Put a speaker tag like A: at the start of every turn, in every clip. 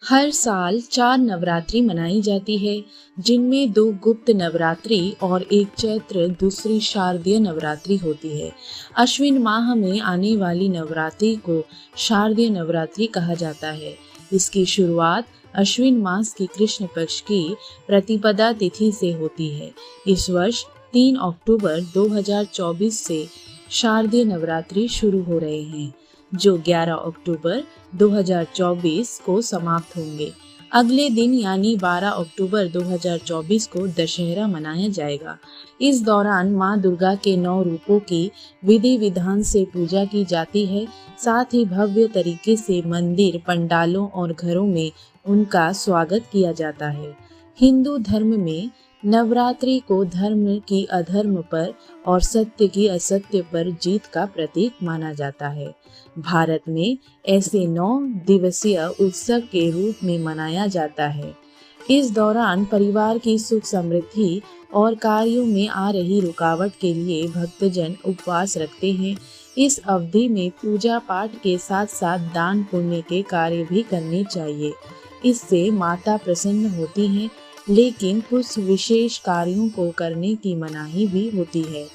A: हर साल 4 नवरात्रि मनाई जाती है, जिनमें 2 गुप्त नवरात्रि और एक चैत्र दूसरी शारदीय नवरात्रि होती है। अश्विन माह में आने वाली नवरात्रि को शारदीय नवरात्रि कहा जाता है। इसकी शुरुआत अश्विन मास की कृष्ण पक्ष की प्रतिपदा तिथि से होती है। इस वर्ष 3 अक्टूबर 2024 से शारदीय नवरात्रि शुरू हो रहे हैं, जो 11 अक्टूबर 2024 को समाप्त होंगे। अगले दिन यानी 12 अक्टूबर 2024 को दशहरा मनाया जाएगा। इस दौरान मां दुर्गा के 9 रूपों की विधि विधान से पूजा की जाती है। साथ ही भव्य तरीके से मंदिर, पंडालों और घरों में उनका स्वागत किया जाता है। हिंदू धर्म में नवरात्रि को धर्म की अधर्म पर और सत्य की असत्य पर जीत का प्रतीक माना जाता है। भारत में ऐसे 9 दिवसीय उत्सव के रूप में मनाया जाता है। इस दौरान परिवार की सुख समृद्धि और कार्यों में आ रही रुकावट के लिए भक्तजन उपवास रखते हैं। इस अवधि में पूजा पाठ के साथ साथ दान पुण्य के कार्य भी करने चाहिए। इससे माता प्रसन्न होती हैं, लेकिन कुछ विशेष कार्यों को करने की मनाही भी होती है।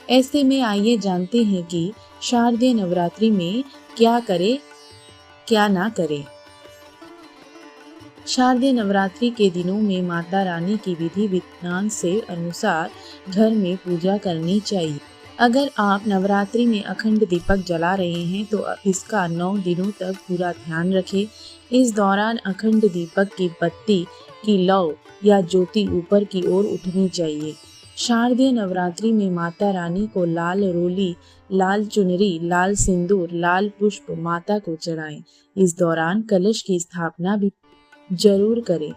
A: ऐसे में आइए जानते हैं कि शारदीय नवरात्रि में क्या करें, क्या ना करें। शारदीय नवरात्रि के दिनों में माता रानी की विधि विधान से अनुसार घर में पूजा करनी चाहिए। अगर आप नवरात्रि में अखंड दीपक जला रहे हैं तो इसका 9 दिनों तक पूरा ध्यान रखें। इस दौरान अखंड दीपक की बत्ती की लौ या ज्योति ऊपर की ओर उठनी चाहिए। शारदीय नवरात्रि में माता रानी को लाल रोली, लाल चुनरी, लाल सिंदूर, लाल पुष्प माता को चढ़ाएं। इस दौरान कलश की स्थापना भी जरूर करें।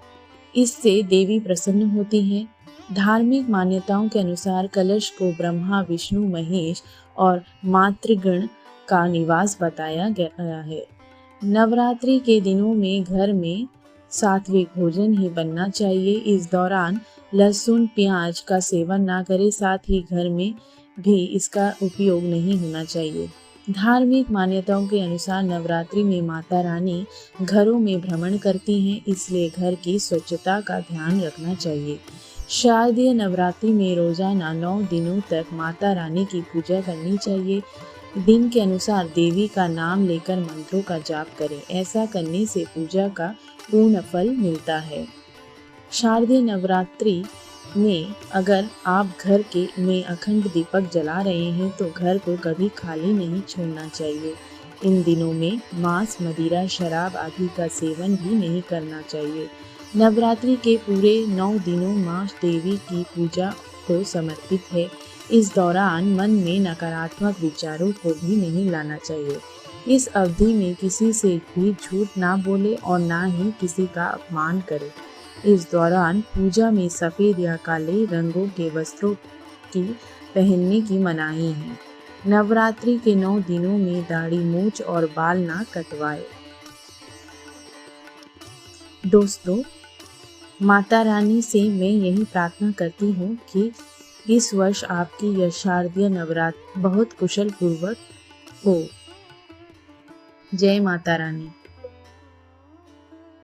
A: इससे देवी प्रसन्न होती हैं। धार्मिक मान्यताओं के अनुसार कलश को ब्रह्मा, विष्णु, महेश और मातृगण का निवास बताया गया है। नवरात्रि के दिनों में घर में सात्विक भोजन ही बनना चाहिए। इस दौरान लहसुन, प्याज का सेवन ना करें। साथ ही घर में भी इसका उपयोग नहीं होना चाहिए। धार्मिक मान्यताओं के अनुसार नवरात्रि में माता रानी घरों में भ्रमण करती हैं, इसलिए घर की स्वच्छता का ध्यान रखना चाहिए। शारदीय नवरात्रि में रोजाना 9 दिनों तक माता रानी की पूजा करनी चाहिए। दिन के अनुसार देवी का नाम लेकर मंत्रों का जाप करें। ऐसा करने से पूजा का पूर्ण फल मिलता है। शारदीय नवरात्रि में अगर आप घर के में अखंड दीपक जला रहे हैं तो घर को कभी खाली नहीं छोड़ना चाहिए। इन दिनों में मांस, मदिरा, शराब आदि का सेवन भी नहीं करना चाहिए। नवरात्रि के पूरे 9 दिनों मां देवी की पूजा को समर्पित है। इस दौरान मन में नकारात्मक विचारों को भी नहीं लाना चाहिए। इस अवधि में किसी से भी झूठ ना बोले और ना ही किसी का अपमान करे। इस दौरान पूजा में सफ़ेद या काले रंगों के वस्त्रों की पहनने की मनाही है। नवरात्रि के 9 दिनों में दाढ़ी, मूंछ और बाल ना कटवाए। दोस्तों, माता रानी से मैं यही प्रार्थना करती हूँ कि इस वर्ष आपकी यह शारदीय नवरात्र बहुत कुशल पूर्वक हो। जय माता रानी।